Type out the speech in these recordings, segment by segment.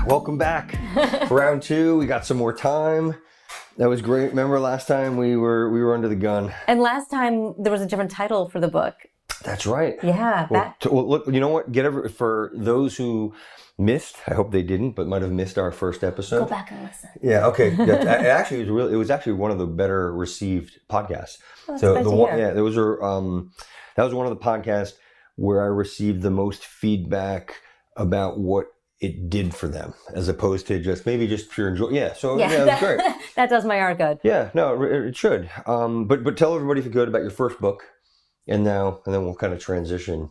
Welcome back. Round two, we got some more time. That was great. Remember last time we were under the gun. And last time there was a different title for the book. That's right. Yeah. Well, look, you know what? For those who missed, I hope they didn't, but might have missed our first episode. Go back and listen. Yeah. Okay. It was actually one of the better received podcasts. Oh, so that was one of the podcasts where I received the most feedback about what it did for them, as opposed to just pure enjoy. Yeah. So yeah, it was great. That does my heart good. Yeah. No, it should. But tell everybody, if you could, about your first book, and then we'll kind of transition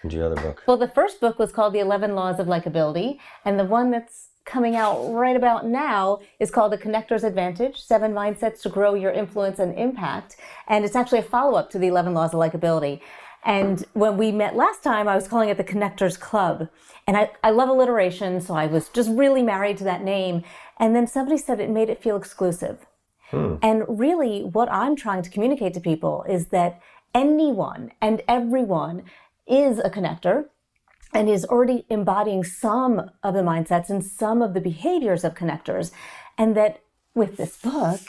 into your other book. Well, the first book was called The 11 Laws of Likeability, and the one that's coming out right about now is called The Connector's Advantage: 7 Mindsets to Grow Your Influence and Impact. And it's actually a follow-up to The 11 Laws of Likeability. And when we met last time, I was calling it the Connectors Club. And I love alliteration, so I was just really married to that name. And then somebody said it made it feel exclusive. And really, what I'm trying to communicate to people is that anyone and everyone is a connector and is already embodying some of the mindsets and some of the behaviors of connectors. And that with this book,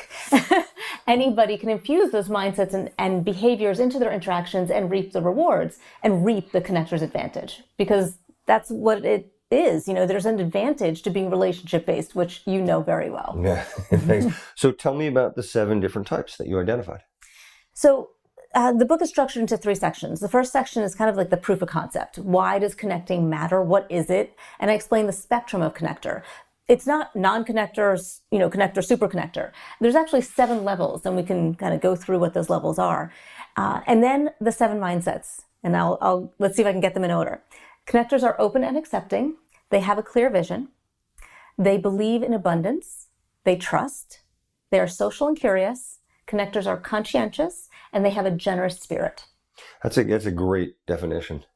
anybody can infuse those mindsets and behaviors into their interactions and reap the rewards and reap the connector's advantage. Because that's what it is. There's an advantage to being relationship-based, which you know very well. Yeah, thanks. So tell me about the 7 different types that you identified. So the book is structured into 3 sections. The first section is kind of like the proof of concept. Why does connecting matter? What is it? And I explain the spectrum of connector. It's not non-connectors, connector, super connector. There's actually 7 levels, and we can kind of go through what those levels are. And then the 7 mindsets. And let's see if I can get them in order. Connectors are open and accepting. They have a clear vision. They believe in abundance. They trust. They are social and curious. Connectors are conscientious, and they have a generous spirit. That's a great definition.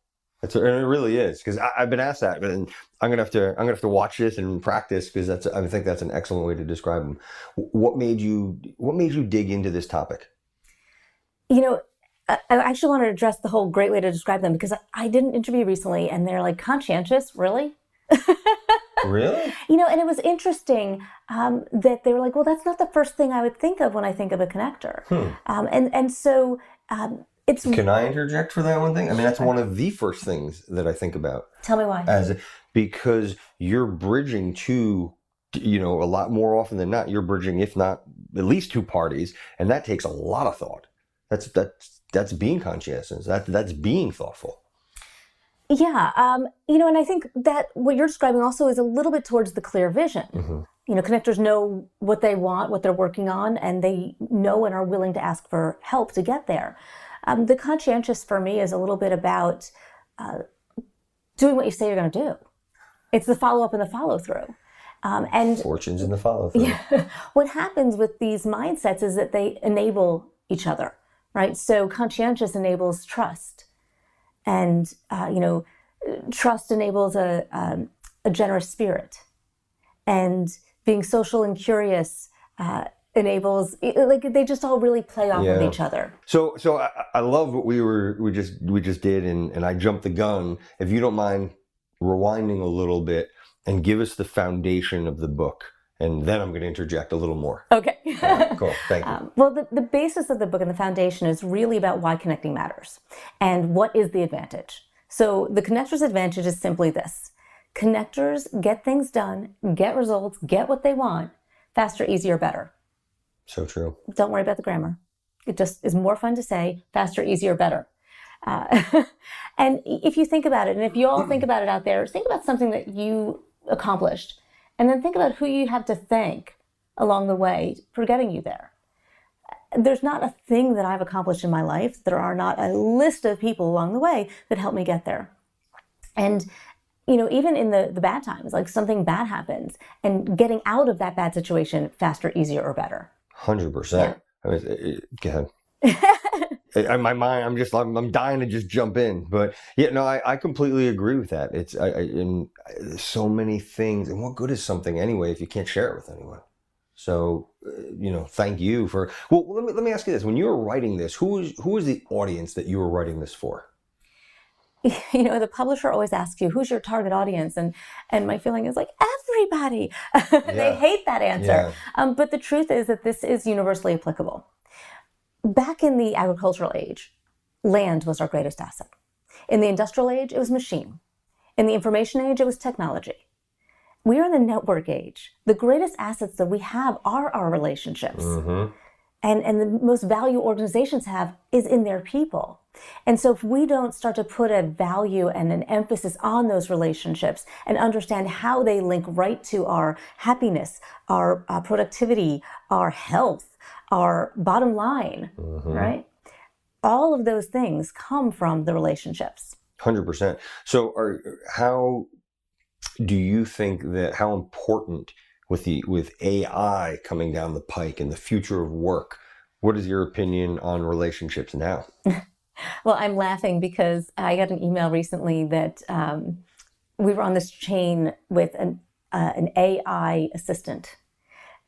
And it really is, because I've been asked that, and I'm gonna have to watch this and practice, because I think that's an excellent way to describe them. What made you dig into this topic? I actually want to address the whole great way to describe them, because I did an interview recently, and they're like, conscientious, really? Really? And it was interesting that they were like, well, that's not the first thing I would think of when I think of a connector. So it's... Can I interject for that one thing? I mean, that's one of the first things that I think about. Tell me why. Because you're bridging to, a lot more often than not, you're bridging, if not at least 2 parties, and that takes a lot of thought. That's being conscientious. That's being thoughtful. Yeah, and I think that what you're describing also is a little bit towards the clear vision. Mm-hmm. Connectors know what they want, what they're working on, and they know and are willing to ask for help to get there. The conscientious for me is a little bit about doing what you say you're going to do. It's the follow-up and the follow-through. And fortunes in the follow-through. Yeah, what happens with these mindsets is that they enable each other, right? So conscientious enables trust. And, trust enables a generous spirit. And being social and curious enables, they just all really play off of each other. So I love what we just did, and I jumped the gun. If you don't mind rewinding a little bit and give us the foundation of the book. And then I'm going to interject a little more. Okay. Right, cool. Thank you. Well, the basis of the book and the foundation is really about why connecting matters and what is the advantage. So the connector's advantage is simply this. Connectors get things done, get results, get what they want, faster, easier, better. So true. Don't worry about the grammar. It just is more fun to say faster, easier, better. And if you think about it, and if you all think about it out there, think about something that you accomplished. And then think about who you have to thank along the way for getting you there. There's not a thing that I've accomplished in my life. There are not a list of people along the way that helped me get there. And, even in the bad times, like something bad happens, and getting out of that bad situation faster, easier, or better. 100%. Yeah. I mean, go ahead. In my mind, I'm dying to just jump in, but I completely agree with that. It's there's so many things, and what good is something anyway if you can't share it with anyone? So, thank you for. Well, let me ask you this: when you were writing this, who was the audience that you were writing this for? the publisher always asks you, who's your target audience? And my feeling is like, everybody. They hate that answer. But the truth is that this is universally applicable. Back in the agricultural age, land was our greatest asset. In the industrial age, it was machine. In the information age, it was technology. We are in the network age. The greatest assets that we have are our relationships. And the most value organizations have is in their people. And so if we don't start to put a value and an emphasis on those relationships and understand how they link right to our happiness, our productivity, our health, our bottom line, right? All of those things come from the relationships. 100%. So how do you think that, how important with AI coming down the pike and the future of work, what is your opinion on relationships now? Well, I'm laughing because I got an email recently that we were on this chain with an AI assistant.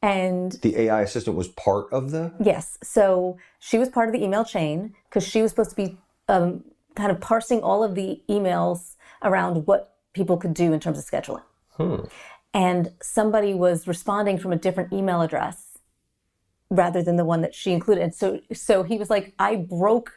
And the AI assistant was part of the? Yes. So she was part of the email chain because she was supposed to be kind of parsing all of the emails around what people could do in terms of scheduling. And somebody was responding from a different email address rather than the one that she included. And so he was like, I broke,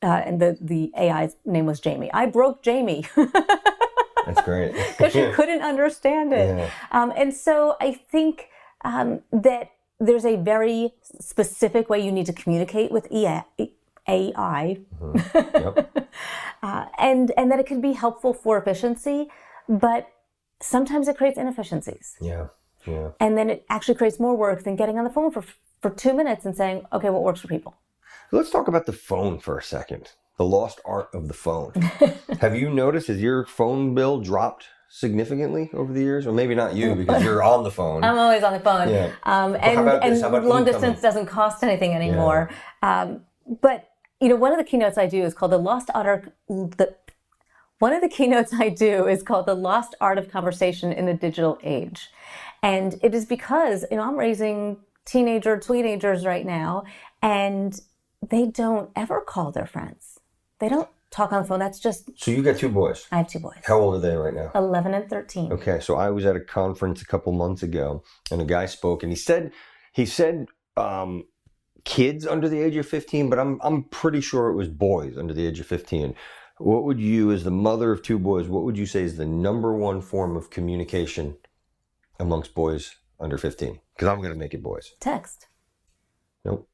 and the AI's name was Jamie. I broke Jamie. That's great. Because she couldn't understand it. And so I think that there's a very specific way you need to communicate with AI. And that it can be helpful for efficiency, but sometimes it creates inefficiencies. And then it actually creates more work than getting on the phone for 2 minutes and saying, okay, what works for people? Let's talk about the phone for a second. The lost art of the phone. Have you noticed, has your phone bill dropped significantly over the years? Or maybe not you, because you're on the phone. I'm always on the phone. And long distance doesn't cost anything anymore. But one of the keynotes I do is called the Lost Art. One of the keynotes I do is called the Lost Art of Conversation in the Digital Age, and it is because I'm raising teenagers right now, and they don't ever call their friends. They don't talk on the phone. That's just. So you got 2 boys. I have 2 boys. How old are they right now? 11 and 13. Okay, so I was at a conference a couple months ago, and a guy spoke, and he said, kids under the age of 15, but I'm pretty sure it was boys under the age of 15. What would you, as the mother of 2 boys, what would you say is the number one form of communication amongst boys under 15? Because I'm going to make it boys. Text. Nope.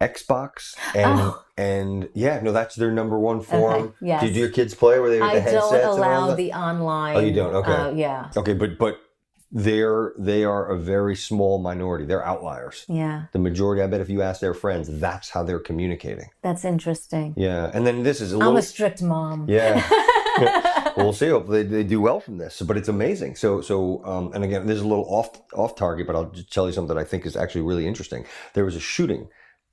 Xbox and that's their number one form. Okay, yes. Do your kids play where they with the headsets? I don't allow the online. Oh, you don't? Okay. Yeah. Okay, but they are a very small minority. They're outliers. Yeah. The majority, I bet if you ask their friends, that's how they're communicating. That's interesting. Yeah. And then this is I'm a strict mom. Yeah. We'll see. Hopefully they do well from this. But it's amazing. So and again, this is a little off target, but I'll just tell you something that I think is actually really interesting. There was a shooting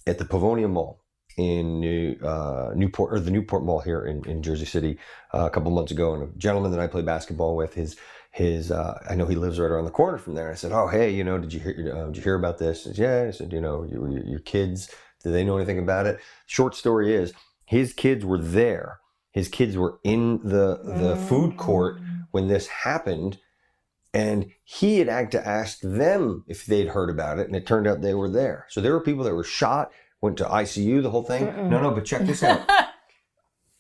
at the Pavonia Mall in Newport, or the Newport Mall here in Jersey City a couple months ago, and a gentleman that I play basketball with, I know he lives right around the corner from there. I said, oh, hey, did you hear about this? He said, yeah. I said, your kids, do they know anything about it? Short story is, his kids were there. His kids were in the food court when this happened, and he had had to ask them if they'd heard about it, and it turned out they were there. So there were people that were shot, went to ICU, the whole thing. No, but check this out.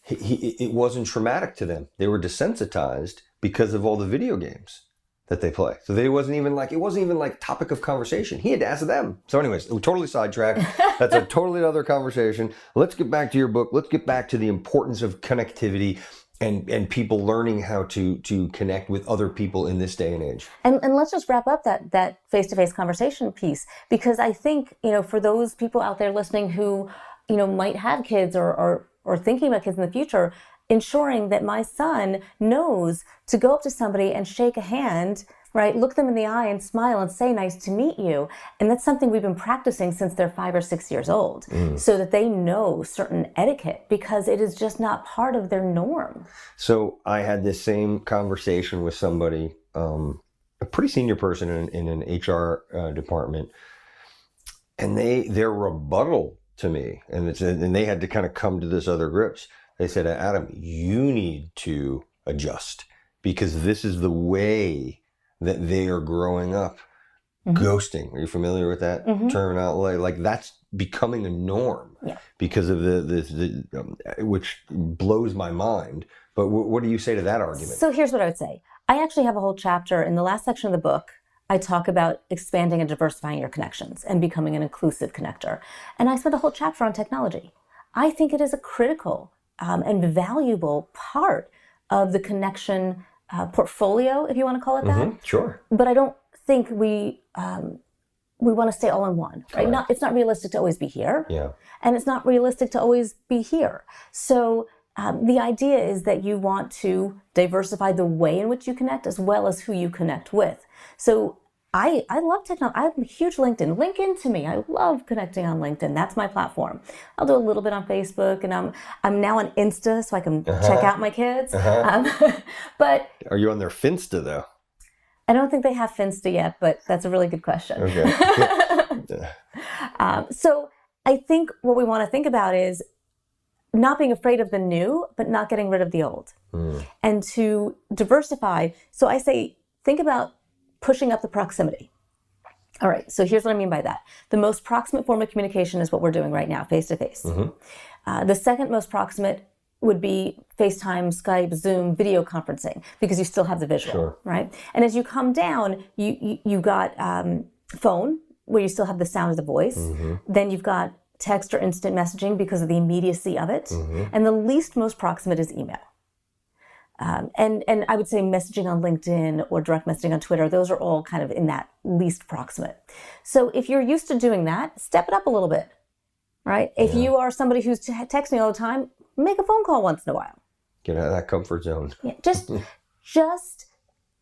It wasn't traumatic to them. They were desensitized because of all the video games that they play. So it wasn't even like topic of conversation. He had to ask them. So anyways, we're totally sidetracked. That's a totally other conversation. Let's get back to your book. Let's get back to the importance of connectivity and people learning how to connect with other people in this day and age. And let's just wrap up that face-to-face conversation piece, because I think, for those people out there listening who, might have kids or thinking about kids in the future, ensuring that my son knows to go up to somebody and shake a hand, right? Look them in the eye and smile and say, nice to meet you. And that's something we've been practicing since they're 5 or 6 years old, so that they know certain etiquette, because it is just not part of their norm. So I had this same conversation with somebody, a pretty senior person in an HR department, and their rebuttal to me, and they had to kind of come to this other grips. They said, Adam, you need to adjust because this is the way that they are growing up. Ghosting. Are you familiar with that terminology? Like that's becoming a norm because of the which blows my mind. But what do you say to that argument? So here's what I would say. I actually have a whole chapter in the last section of the book. I talk about expanding and diversifying your connections and becoming an inclusive connector. And I spent a whole chapter on technology. I think it is a critical and valuable part of the connection portfolio, if you want to call it that. Sure. But I don't think we want to stay all in one, right? It's not realistic to always be here. Yeah. And it's not realistic to always be here. So the idea is that you want to diversify the way in which you connect as well as who you connect with. So I love technology. I'm a huge LinkedIn. Link into me. I love connecting on LinkedIn. That's my platform. I'll do a little bit on Facebook, and I'm now on Insta so I can check out my kids. But are you on their Finsta though? I don't think they have Finsta yet, but that's a really good question. Okay. So I think what we want to think about is not being afraid of the new, but not getting rid of the old. And to diversify. So I say, think about pushing up the proximity. All right, so here's what I mean by that. The most proximate form of communication is what we're doing right now, face-to-face. The second most proximate would be FaceTime, Skype, Zoom, video conferencing, because you still have the visual, right? And as you come down, you got phone, where you still have the sound of the voice. Then you've got text or instant messaging because of the immediacy of it. And the least most proximate is email. And I would say messaging on LinkedIn or direct messaging on Twitter, those are all kind of in that least proximate. So if you're used to doing that, step it up a little bit, right? If you are somebody who's texting all the time, make a phone call once in a while. Get out of that comfort zone. Yeah, just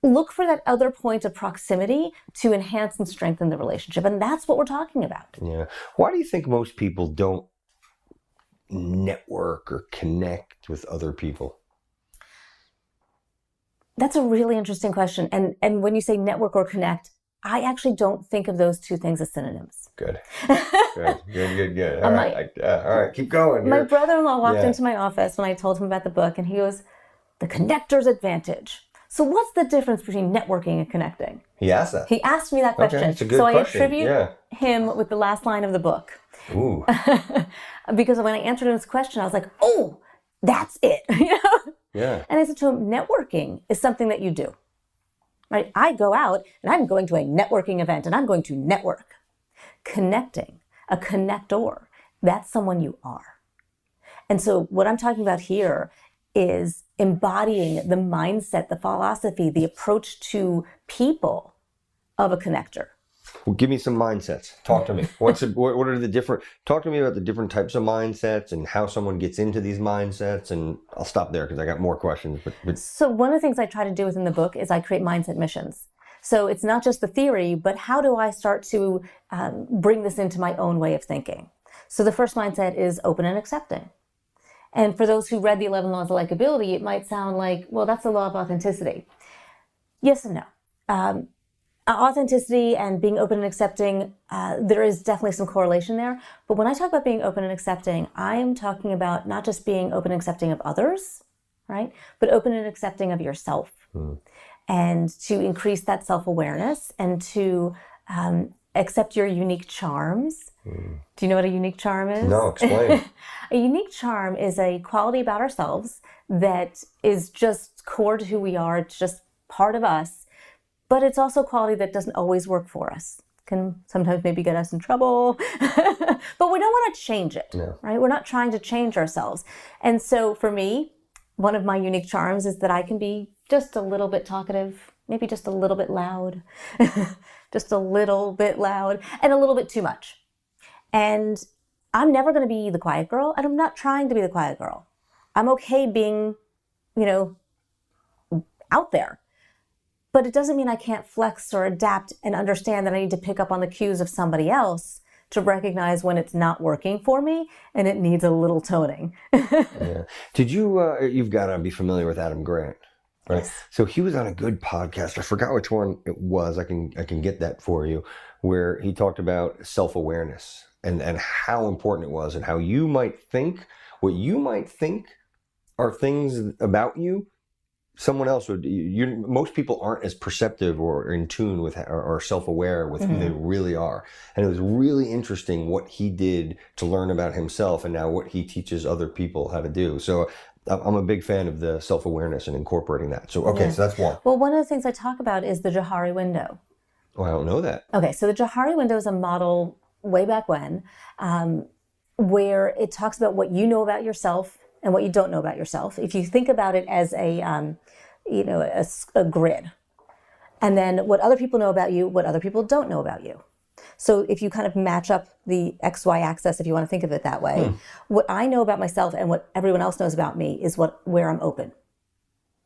look for that other point of proximity to enhance and strengthen the relationship. And that's what we're talking about. Yeah. Why do you think most people don't network or connect with other people? That's a really interesting question. And when you say network or connect, I actually don't think of those two things as synonyms. Good. Good. All right, keep going. My brother-in-law walked into my office when I told him about the book, and he goes, "The connector's advantage." So what's the difference between networking and connecting? He asked that. He asked me that question. Okay, it's a good question. question. I attribute him with the last line of the book. Ooh. Because when I answered his question, I was like, "Oh, that's it." Yeah. And I said to him, networking is something that you do, right? I go out and I'm going to a networking event and I'm going to network. Connecting, a connector, that's someone you are. And so what I'm talking about here is embodying the mindset, the philosophy, the approach to people of a connector. Well, give me some mindsets. Talk to me. What are the different? Talk to me about the different types of mindsets and how someone gets into these mindsets. And I'll stop there because I got more questions. But So one of the things I try to do within the book is I create mindset missions. So it's not just the theory, but how do I start to bring this into my own way of thinking? So the first mindset is open and accepting. And for those who read the 11 Laws of Likability, it might sound like, well, that's the law of authenticity. Yes and no. Authenticity and being open and accepting, there is definitely some correlation there. But when I talk about being open and accepting, I am talking about not just being open and accepting of others, right? But open and accepting of yourself. And to increase that self-awareness and to accept your unique charms. Do you know what a unique charm is? No, explain. A unique charm is a quality about ourselves that is just core to who we are. It's just part of us. But it's also a quality that doesn't always work for us. Can sometimes maybe get us in trouble. But we don't want to change it, right? We're not trying to change ourselves. And so for me, one of my unique charms is that I can be just a little bit talkative, maybe just a little bit loud, just a little bit loud, and a little bit too much. And I'm never going to be the quiet girl, and I'm not trying to be the quiet girl. I'm okay being, out there. But it doesn't mean I can't flex or adapt and understand that I need to pick up on the cues of somebody else to recognize when it's not working for me and it needs a little toning. Yeah. Did you've got to be familiar with Adam Grant, right? Yes. So he was on a good podcast. I forgot which one it was. I can get that for you, where he talked about self-awareness and how important it was and how you might think, what you might think are things about you someone else would. Most people aren't as perceptive or in tune with or self-aware with who they really are. And it was really interesting what he did to learn about himself, and now what he teaches other people how to do. So I'm a big fan of the self-awareness and incorporating that. So okay, so that's one. Well, one of the things I talk about is the Johari window. Oh, I don't know that. Okay, so the Johari window is a model way back when, where it talks about what you know about yourself and what you don't know about yourself. If you think about it as a grid, and then what other people know about you, what other people don't know about you. So if you kind of match up the XY axis, if you want to think of it that way, what I know about myself and what everyone else knows about me is where I'm open.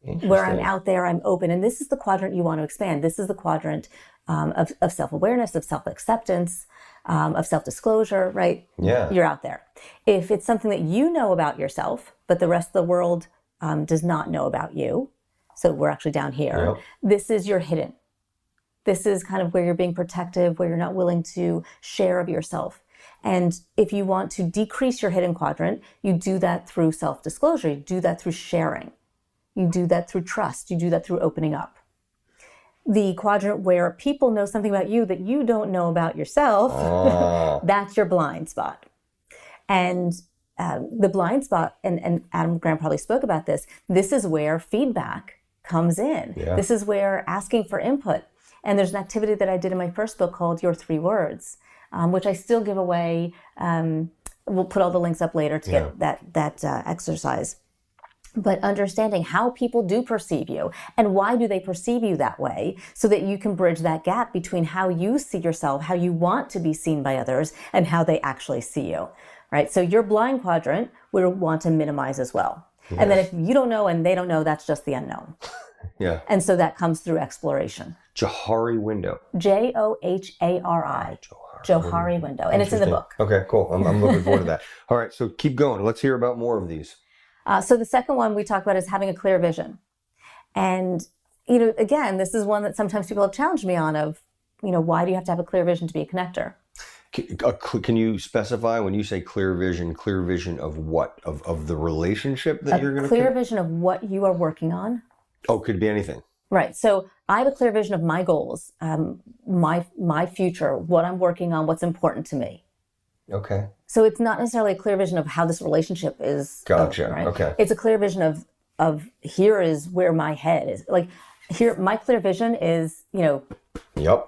Where I'm out there, I'm open. And this is the quadrant you want to expand. This is the quadrant of self-awareness, of self-acceptance, of self-disclosure, right? Yeah. You're out there. If it's something that you know about yourself, but the rest of the world does not know about you, so we're actually down here, this is your hidden. This is kind of where you're being protective, where you're not willing to share of yourself. And if you want to decrease your hidden quadrant, you do that through self-disclosure. You do that through sharing. You do that through trust. You do that through opening up. The quadrant where people know something about you that you don't know about yourself, that's your blind spot. And the blind spot, and Adam Grant probably spoke about this, this is where feedback comes in. Yeah. This is where asking for input. And there's an activity that I did in my first book called Your 3 Words, which I still give away. We'll put all the links up later to get that exercise. But understanding how people do perceive you and why do they perceive you that way, so that you can bridge that gap between how you see yourself, how you want to be seen by others, and how they actually see you, right? So your blind quadrant we want to minimize as well. Yes. And then if you don't know and they don't know, that's just the unknown. Yeah. And so that comes through exploration. Johari window. Johari. Johari window. And it's in the book. Okay, cool. I'm looking forward to that. All right, so keep going. Let's hear about more of these. So the second one we talk about is having a clear vision. And, again, this is one that sometimes people have challenged me on of, why do you have to have a clear vision to be a connector? Can you specify when you say clear vision of what? Of the relationship that you're going to... Clear vision of what you are working on. Oh, could be anything. Right. So I have a clear vision of my goals, my future, what I'm working on, what's important to me. Okay. So it's not necessarily a clear vision of how this relationship is. Gotcha. Right? Okay. It's a clear vision of here is where my head is. Like here, my clear vision is, Yep.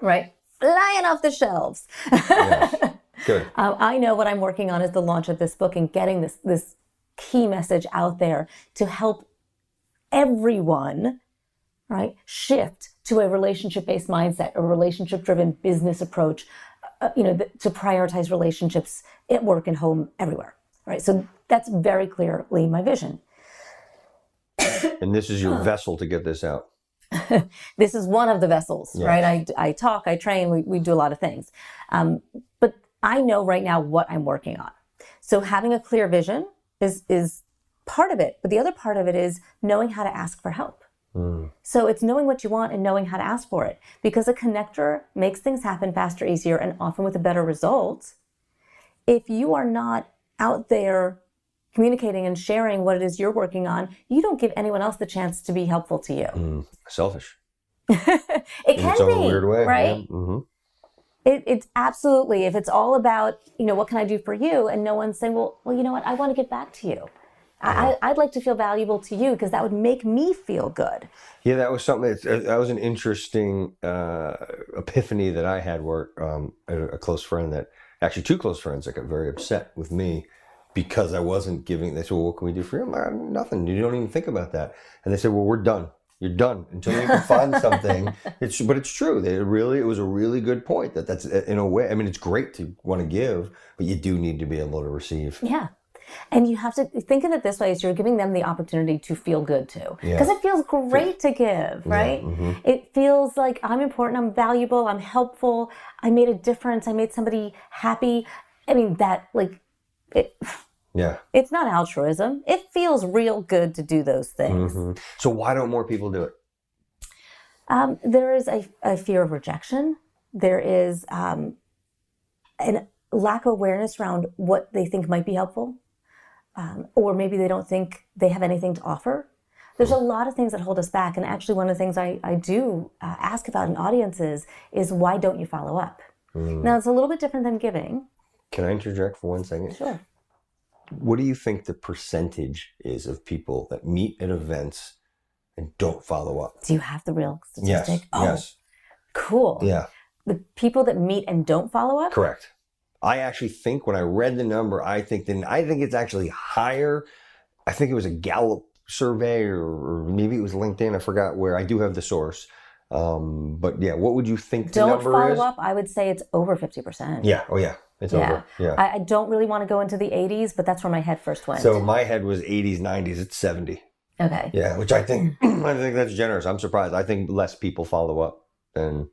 Right, flying off the shelves. Yes. Good. I know what I'm working on is the launch of this book and getting this key message out there to help everyone, right, shift to a relationship-based mindset, a relationship-driven business approach, to prioritize relationships at work and home, everywhere, right? So that's very clearly my vision. And this is your vessel to get this out. This is one of the vessels, yes. Right? I talk, I train, we do a lot of things. But I know right now what I'm working on. So having a clear vision is part of it. But the other part of it is knowing how to ask for help. So it's knowing what you want and knowing how to ask for it, because a connector makes things happen faster, easier, and often with a better result. If you are not out there communicating and sharing what it is you're working on, you don't give anyone else the chance to be helpful to you. Selfish. It can be, a weird way, right? Yeah. Mm-hmm. It's absolutely, if it's all about, what can I do for you? And no one's saying, well, you know what? I want to get back to you. I'd like to feel valuable to you because that would make me feel good. Yeah, that was something. That was an interesting epiphany that I had where a close friend actually 2 close friends that got very upset with me because I wasn't giving. They said, well, what can we do for you? I'm like, nothing. You don't even think about that. And they said, well, we're done. You're done until you can find something. But it's true. It was a really good point that's in a way. I mean, it's great to want to give, but you do need to be able to receive. Yeah. And you have to think of it this way, is you're giving them the opportunity to feel good too. Because it feels great to give, right? Yeah, mm-hmm. It feels like I'm important, I'm valuable, I'm helpful, I made a difference, I made somebody happy. I mean, it's not altruism. It feels real good to do those things. Mm-hmm. So why don't more people do it? There is a fear of rejection. There is a lack of awareness around what they think might be helpful. or maybe they don't think they have anything to offer. There's a lot of things that hold us back. And actually, one of the things I do ask about in audiences is why don't you follow up? Now, it's a little bit different than giving. Can I interject for 1 second? Sure. What do you think the percentage is of people that meet at events and don't follow up? Do you have the real statistic? Yes. Oh, Yes. cool. Yeah. The people that meet and don't follow up? Correct. I actually think when I read the number, I think it's actually higher. I think it was a Gallup survey or maybe it was LinkedIn. I forgot where. I do have the source. But yeah, what would you think the Don't number follow is? up. I would say it's over 50%. Yeah. Oh yeah. It's over. Yeah. I don't really want to go into the 80s, but that's where my head first went. So my head was 80s, 90s. It's 70. Okay. Yeah, which I think that's generous. I'm surprised. I think less people follow up than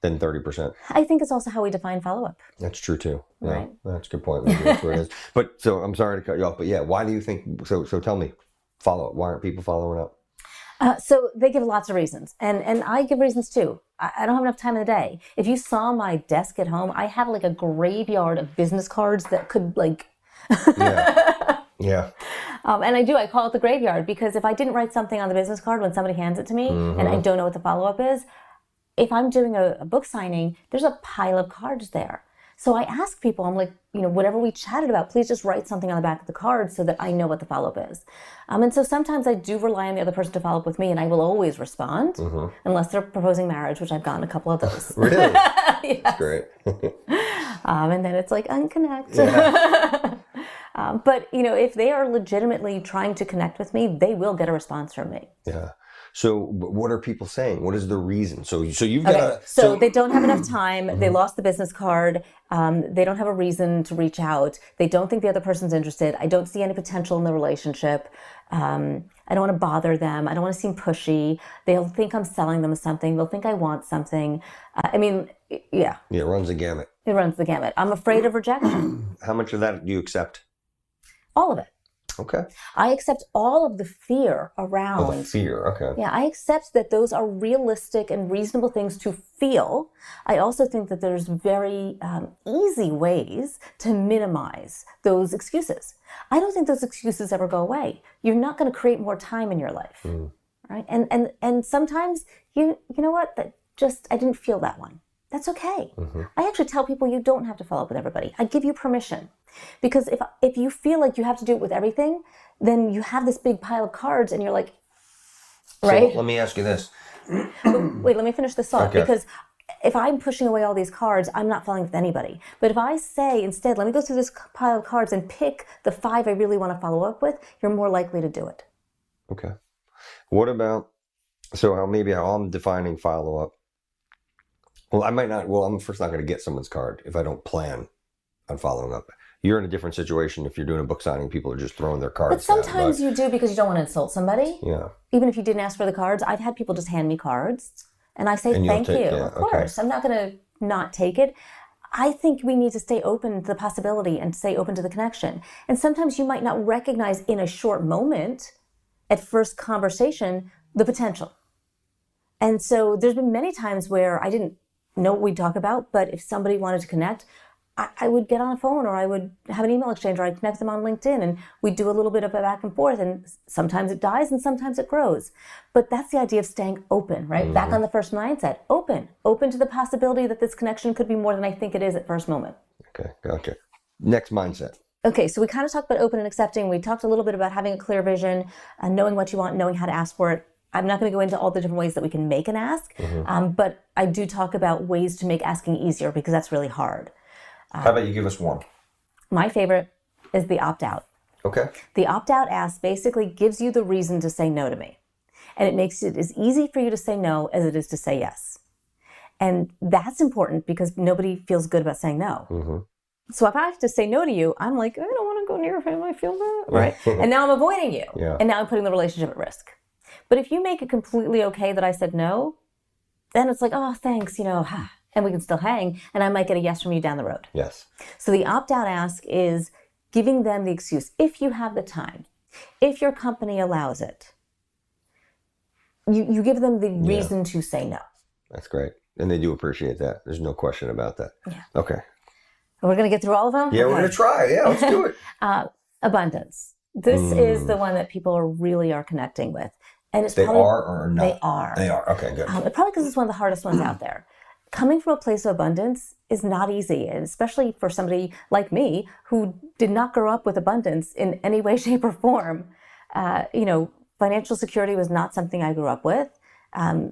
30%. I think it's also how we define follow-up. That's true too. Yeah, Right. that's a good point. Maybe that's where it is. But so I'm sorry to cut you off, but yeah, why do you think so tell me, follow up. Why aren't people following up? So they give lots of reasons, and I give reasons too. I don't have enough time in the day. If you saw my desk at home, I have like a graveyard of business cards that could like. Yeah. And I call it the graveyard because if I didn't write something on the business card when somebody hands it to me and I don't know what the follow-up is, if I'm doing a book signing, there's a pile of cards there. So I ask people, I'm like, whatever we chatted about, please just write something on the back of the card so that I know what the follow-up is. And so sometimes I do rely on the other person to follow up with me, and I will always respond, unless they're proposing marriage, which I've gotten a couple of those. Really? Yes. That's great. And then it's like, unconnect. Yeah. But, if they are legitimately trying to connect with me, they will get a response from me. Yeah. So what are people saying? What is the reason? So you've got Okay. So they don't have enough time. They lost the business card. They don't have a reason to reach out. They don't think the other person's interested. I don't see any potential in the relationship. I don't want to bother them. I don't want to seem pushy. They'll think I'm selling them something. They'll think I want something. Yeah. It runs the gamut. It runs the gamut. I'm afraid of rejection. How much of that do you accept? All of it. Okay. I accept all of the fear around. Oh, the fear. Okay. Yeah, I accept that those are realistic and reasonable things to feel. I also think that there's very easy ways to minimize those excuses. I don't think those excuses ever go away. You're not going to create more time in your life, right? And sometimes you know what? I didn't feel that one. That's okay. I actually tell people you don't have to follow up with everybody. I give you permission. Because if you feel like you have to do it with everything, then you have this big pile of cards and you're like, right? So let me ask you this. Wait, let me finish this thought. Okay. Because if I'm pushing away all these cards, I'm not following with anybody. But if I say instead, let me go through this pile of cards and pick the 5 I really want to follow up with, you're more likely to do it. Okay. What about, how I'm defining follow up. Well, I'm first not going to get someone's card if I don't plan on following up. You're in a different situation if you're doing a book signing. People are just throwing their cards But sometimes you do because you don't want to insult somebody. Yeah. Even if you didn't ask for the cards. I've had people just hand me cards and I say, And you'll thank you. take- yeah, of course. okay. I'm not going to not take it. I think we need to stay open to the possibility and stay open to the connection. And sometimes you might not recognize in a short moment, at first conversation, the potential. And so there's been many times where I didn't know what we'd talk about, but if somebody wanted to connect, I would get on a phone or I would have an email exchange or I'd connect them on LinkedIn and we'd do a little bit of a back and forth, and sometimes it dies and sometimes it grows. But that's the idea of staying open, right? Back on the first mindset, open to the possibility that this connection could be more than I think it is at first moment. Okay, gotcha. Next mindset. Okay, so we kind of talked about open and accepting. We talked a little bit about having a clear vision, knowing what you want, knowing how to ask for it. I'm not going to go into all the different ways that we can make an ask, but I do talk about ways to make asking easier because that's really hard. How about you give us one? My favorite is the opt-out. Okay. The opt-out ask basically gives you the reason to say no to me. And it makes it as easy for you to say no as it is to say yes. And that's important because nobody feels good about saying no. So if I have to say no to you, I'm like, I don't want to go near him. I feel bad, right? And now I'm avoiding you. Yeah. And now I'm putting the relationship at risk. But if you make it completely okay that I said no, then it's like, oh, thanks, and we can still hang, and I might get a yes from you down the road. Yes. So the opt-out ask is giving them the excuse. If you have the time, if your company allows it, you give them the reason to say no. That's great. And they do appreciate that. There's no question about that. Yeah. Okay. We're going to get through all of them? Yeah, we're going to try. Yeah, let's do it. Abundance. This is the one that people really are connecting with. And it's They probably, are or not? They are. They are. Okay, good. Probably because it's one of the hardest ones out there. Coming from a place of abundance is not easy, and especially for somebody like me who did not grow up with abundance in any way, shape, or form. Financial security was not something I grew up with. I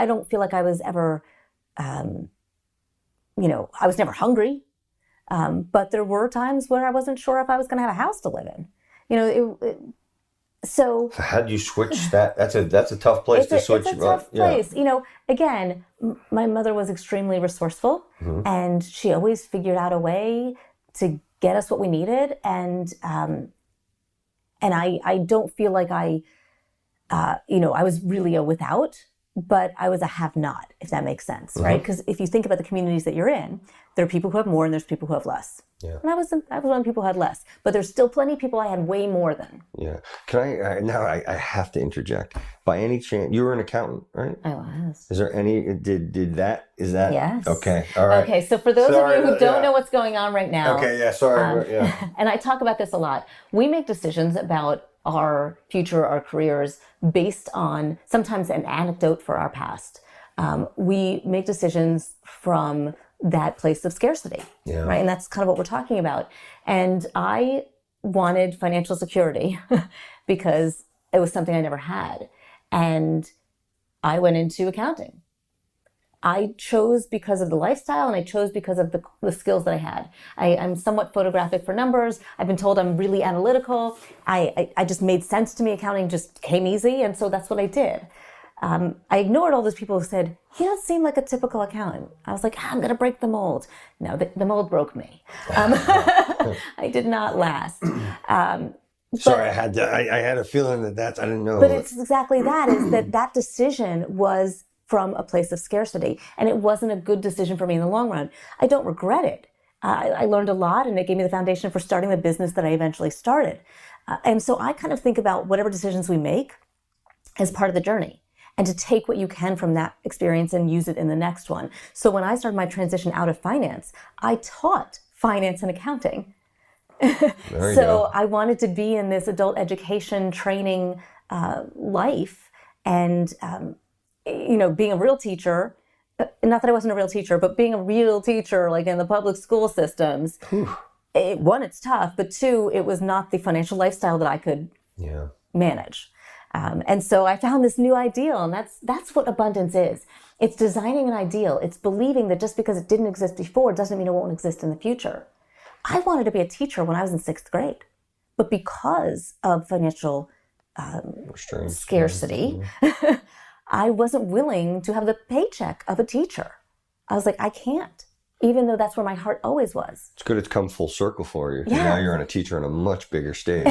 don't feel like I was ever, I was never hungry. But there were times where I wasn't sure if I was going to have a house to live in. So how do you switch that? That's a tough place to switch. It's a tough place. Again, my mother was extremely resourceful, and she always figured out a way to get us what we needed. And I don't feel like I was really a without, but I was a have-not, if that makes sense, right? Because if you think about the communities that you're in, there are people who have more and there's people who have less. Yeah. And I was one of the people who had less, but there's still plenty of people I had way more than. Yeah. Can I have to interject. By any chance, you were an accountant, right? I was. Is there any, is that? Yes. Okay. All right. Okay. So for those of you who don't know what's going on right now. Okay. Yeah. Sorry. And I talk about this a lot. We make decisions about our future, our careers, based on sometimes an anecdote for our past. We make decisions from that place of scarcity, right? And that's kind of what we're talking about. And I wanted financial security because it was something I never had. And I went into accounting. I chose because of the lifestyle, and I chose because of the skills that I had. I'm somewhat photographic for numbers. I've been told I'm really analytical. I just made sense to me. Accounting just came easy, and so that's what I did. I ignored all those people who said, "You don't seem like a typical accountant." I was like, I'm going to break the mold. No, the mold broke me. I did not last. Sorry, I had a feeling I didn't know. But it's exactly that, is that decision was from a place of scarcity, and it wasn't a good decision for me in the long run. I don't regret it. I learned a lot, and it gave me the foundation for starting the business that I eventually started. And so I kind of think about whatever decisions we make as part of the journey, and to take what you can from that experience and use it in the next one. So when I started my transition out of finance, I taught finance and accounting. So I wanted to be in this adult education training life, and being a real teacher, not that I wasn't a real teacher, but being a real teacher, like in the public school systems, one, it's tough, but two, it was not the financial lifestyle that I could manage. And so I found this new ideal, and that's what abundance is. It's designing an ideal. It's believing that just because it didn't exist before doesn't mean it won't exist in the future. I wanted to be a teacher when I was in 6th grade, but because of financial scarcity, I wasn't willing to have the paycheck of a teacher. I was like, I can't, even though that's where my heart always was. It's good it's come full circle for you. Yeah. Now you're on a teacher on a much bigger stage.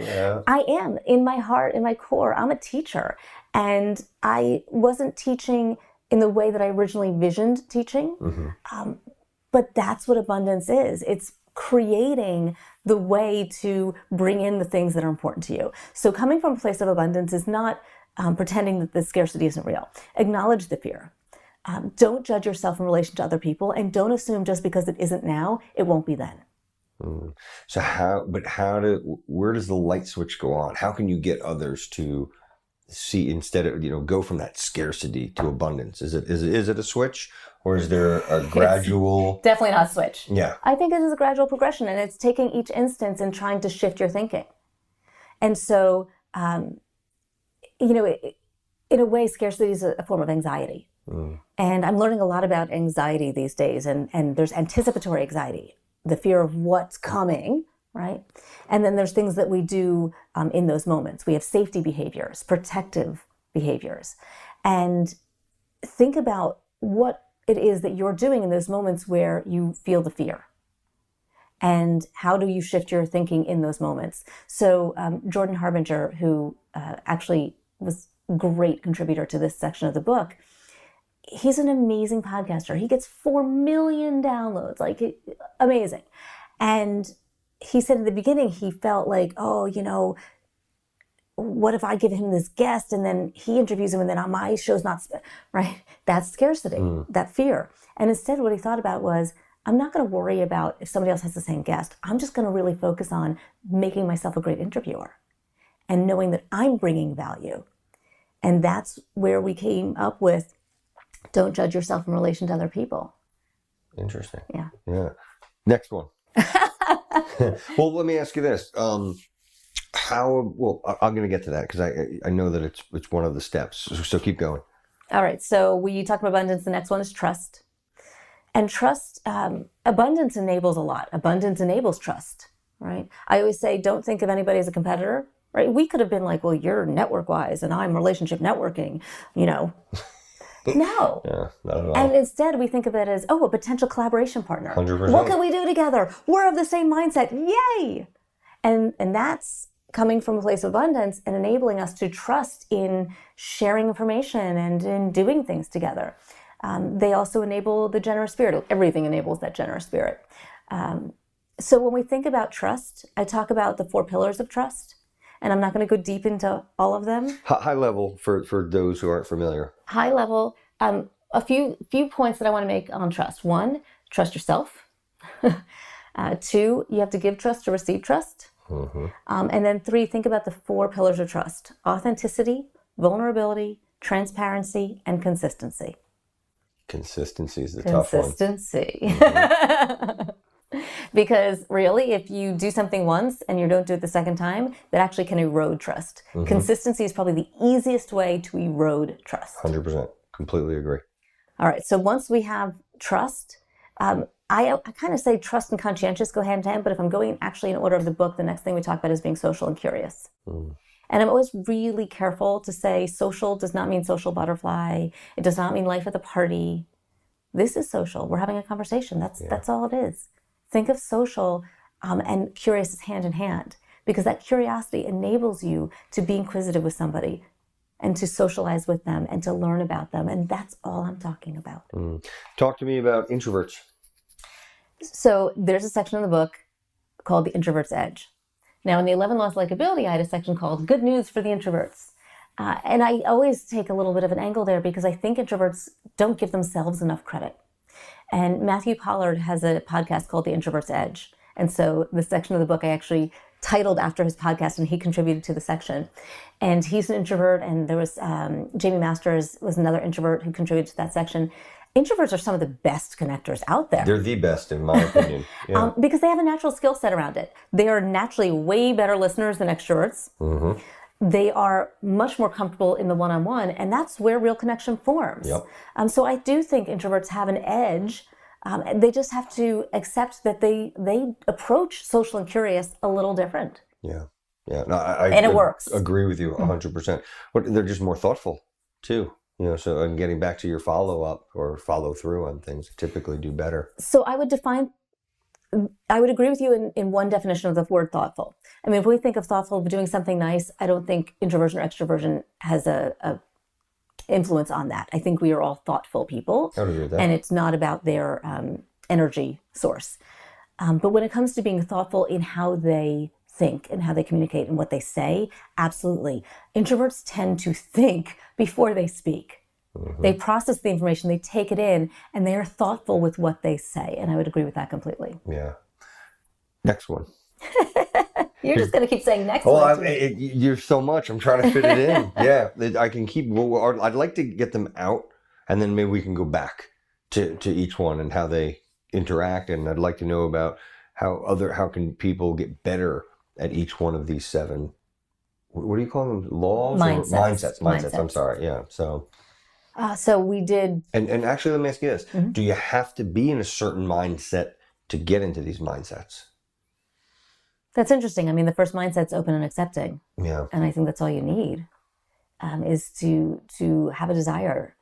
Yeah. I am. In my heart, in my core, I'm a teacher. And I wasn't teaching in the way that I originally visioned teaching. But that's what abundance is. It's creating the way to bring in the things that are important to you. So coming from a place of abundance is not pretending that the scarcity isn't real. Acknowledge the fear. Don't judge yourself in relation to other people, and don't assume just because it isn't now, it won't be then. So where does the light switch go on? How can you get others to see, instead of, go from that scarcity to abundance? Is it a switch, or is there a gradual? It's definitely not a switch. Yeah. I think it is a gradual progression, and it's taking each instance and trying to shift your thinking. And so, in a way, scarcity is a form of anxiety. And I'm learning a lot about anxiety these days, and there's anticipatory anxiety, the fear of what's coming, right? And then there's things that we do in those moments. We have safety behaviors, protective behaviors. And think about what it is that you're doing in those moments where you feel the fear. And how do you shift your thinking in those moments? So Jordan Harbinger, who actually was a great contributor to this section of the book, he's an amazing podcaster. He gets 4 million downloads, like amazing. And he said in the beginning, he felt like, what if I give him this guest and then he interviews him and then on my show's not, right? That's scarcity, that fear. And instead what he thought about was, I'm not going to worry about if somebody else has the same guest. I'm just going to really focus on making myself a great interviewer and knowing that I'm bringing value. And that's where we came up with don't judge yourself in relation to other people. Interesting. Yeah. Yeah. Next one. Well, let me ask you this. I'm going to get to that because I know that it's one of the steps. So keep going. All right. So we talked about abundance. The next one is trust. And trust, abundance enables a lot. Abundance enables trust, right? I always say, don't think of anybody as a competitor, right? We could have been like, well, you're NetWorkWise and I'm relationship networking, No. Yeah, not at all. And instead we think of it as, a potential collaboration partner. 100%. What can we do together? We're of the same mindset. Yay! And that's coming from a place of abundance and enabling us to trust in sharing information and in doing things together. They also enable the generous spirit. Everything enables that generous spirit. So when we think about trust, I talk about the 4 pillars of trust, and I'm not going to go deep into all of them. High level for those who aren't familiar. High level, a few points that I want to make on trust. 1, trust yourself. 2, you have to give trust to receive trust. Mm-hmm. And then 3, think about the 4 pillars of trust: authenticity, vulnerability, transparency, and consistency. Consistency is the tough one. Consistency. Mm-hmm. Because really, if you do something once and you don't do it the second time, that actually can erode trust. Mm-hmm. Consistency is probably the easiest way to erode trust. 100%. Completely agree. All right. So once we have trust, I kind of say trust and conscientious go hand in hand, but if I'm going actually in order of the book, the next thing we talk about is being social and curious. Mm. And I'm always really careful to say social does not mean social butterfly. It does not mean life at the party. This is social. We're having a conversation. That's all it is. Think of social and curious as hand in hand, because that curiosity enables you to be inquisitive with somebody and to socialize with them and to learn about them. And that's all I'm talking about. Mm. Talk to me about introverts. So there's a section in the book called The Introvert's Edge. Now, in the 11 Laws of Likability, I had a section called Good News for the Introverts. And I always take a little bit of an angle there because I think introverts don't give themselves enough credit. And Matthew Pollard has a podcast called The Introvert's Edge. And so the section of the book I actually titled after his podcast, and he contributed to the section. And he's an introvert, and there was Jamie Masters was another introvert who contributed to that section. Introverts are some of the best connectors out there. They're the best, in my opinion. Yeah. Because they have a natural skill set around it. They are naturally way better listeners than extroverts. Mm-hmm. They are much more comfortable in the one-on-one, and that's where real connection forms. Yep. So I do think introverts have an edge. They just have to accept that they approach social and curious a little different. Yeah. Yeah. No, I it works. Agree with you 100%. But they're just more thoughtful too. So and getting back to your follow-up or follow-through on things, typically do better. So I would agree with you in one definition of the word thoughtful. I mean, if we think of thoughtful, doing something nice, I don't think introversion or extroversion has a influence on that. I think we are all thoughtful people. I would agree with that. And it's not about their energy source. But when it comes to being thoughtful in how they think and how they communicate and what they say, absolutely. Introverts tend to think before they speak. Mm-hmm. They process the information, they take it in, and they are thoughtful with what they say. And I would agree with that completely. Yeah. Next one. You're just going to keep saying next one. You're so much. I'm trying to fit it in. Yeah. I can keep, I'd like to get them out, and then maybe we can go back to each one and how they interact. And I'd like to know about how can people get better at each one of these 7, what do you call them? Laws? Mindsets. I'm sorry. Yeah. So we did. And actually, let me ask you this. Mm-hmm. Do you have to be in a certain mindset to get into these mindsets? That's interesting. I mean, the first mindset's open and accepting. Yeah. And I think that's all you need is to have a desire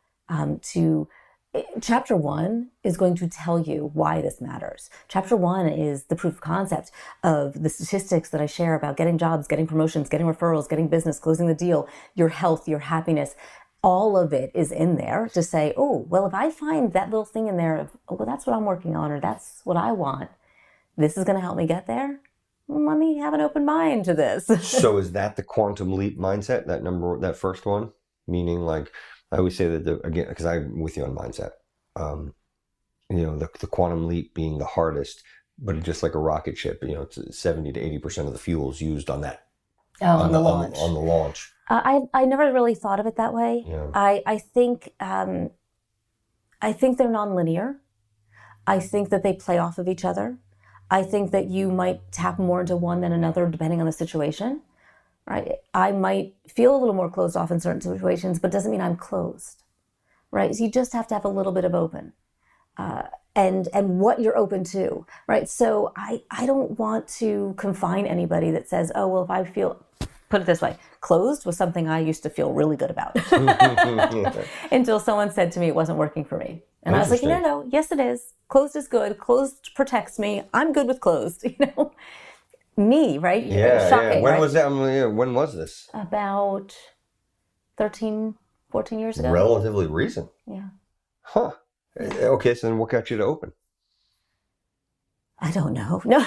Chapter 1 is going to tell you why this matters. Chapter 1 is the proof of concept of the statistics that I share about getting jobs, getting promotions, getting referrals, getting business, closing the deal, your health, your happiness. All of it is in there to say, oh, well, if I find that little thing in there, well, that's what I'm working on, or that's what I want. This is going to help me get there. Let me have an open mind to this. So is that the quantum leap mindset, that first one? Meaning, like, I always say that, again, because I'm with you on mindset. the quantum leap being the hardest, but it's just like a rocket ship, it's 70 to 80% of the fuel is used on that. On the launch. On the launch. I never really thought of it that way. Yeah. I think they're nonlinear. I think that they play off of each other. I think that you might tap more into one than another depending on the situation. Right? I might feel a little more closed off in certain situations, but doesn't mean I'm closed. Right? So you just have to have a little bit of open. And what you're open to, right? So I don't want to confine anybody that says, oh, well, if I feel, put it this way, closed was something I used to feel really good about until someone said to me it wasn't working for me. And I was like, no, yes, it is. Closed is good. Closed protects me. I'm good with closed, Me, right? Yeah, Shocking, When right? was that? When was this? About 13, 14 years ago. Relatively recent. Yeah. Huh. Okay, so then what got you to open? I don't know. No.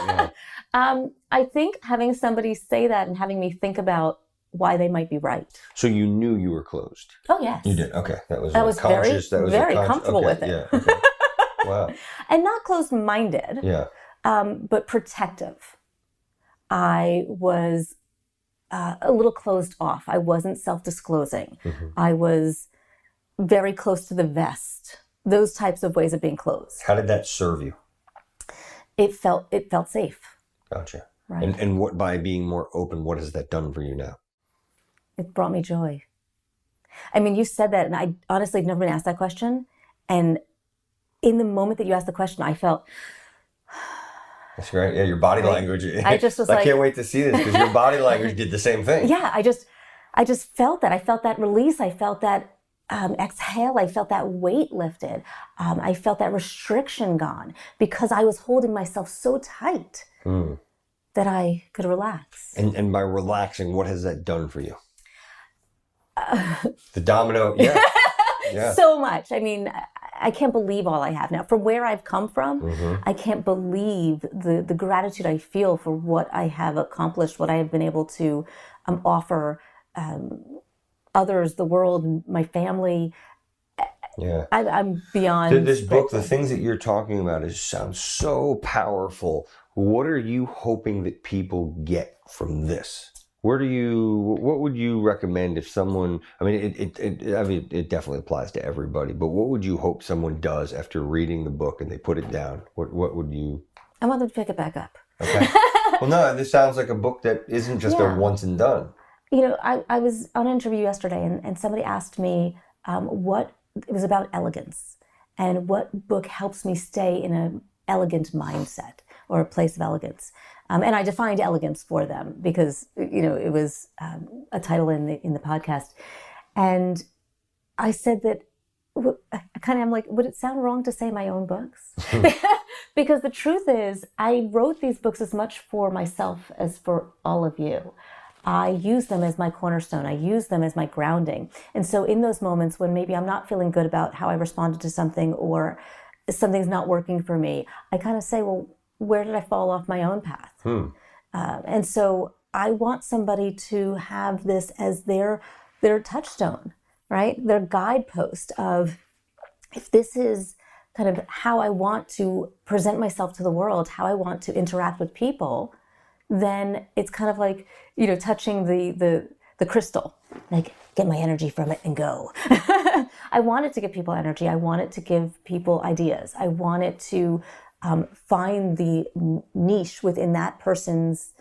Yeah. I think having somebody say that and having me think about why they might be right. So you knew you were closed? Oh, yes. You did? Okay. That was conscious. Very comfortable with it. Yeah. Okay. Wow. And not closed-minded, Yeah. but protective. I was a little closed off. I wasn't self-disclosing. Mm-hmm. I was very close to the vest. Those types of ways of being closed. How did that serve you? It felt safe. Gotcha. Right. And what, by being more open, what has that done for you now? It brought me joy. I mean, you said that, and I honestly have never been asked that question. And in the moment that you asked the question, I felt... That's great. Yeah, your body language. I just was I can't wait to see this because your body language did the same thing. Yeah, I just felt that. I felt that release. I felt that exhale. I felt that weight lifted. I felt that restriction gone because I was holding myself so tight that I could relax. And by relaxing, what has that done for you? The domino. Yeah. Yeah. So much. I mean, I can't believe all I have now. From where I've come from, I can't believe the gratitude I feel for what I have accomplished, what I have been able to offer others, the world, my family. Yeah. I'm beyond. This book, the things that you're talking about, sounds so powerful. What are you hoping that people get from this? What would you recommend if someone, I mean, it definitely applies to everybody, but what would you hope someone does after reading the book and they put it down? What would you? I want them to pick it back up. Okay. Well, no, this sounds like a book that isn't just a once and done. I was on an interview yesterday and somebody asked me it was about elegance and what book helps me stay in an elegant mindset or a place of elegance. And I defined elegance for them because, it was a title in the podcast. And I said that I'm like, would it sound wrong to say my own books? Because the truth is, I wrote these books as much for myself as for all of you. I use them as my cornerstone. I use them as my grounding. And so in those moments when maybe I'm not feeling good about how I responded to something or something's not working for me, I kind of say, well, where did I fall off my own path? And so I want somebody to have this as their touchstone, right? Their guidepost of, if this is kind of how I want to present myself to the world, how I want to interact with people, then it's kind of like, touching the crystal, like get my energy from it and go. I want it to give people energy. I want it to give people ideas. I want it to find the niche within that person's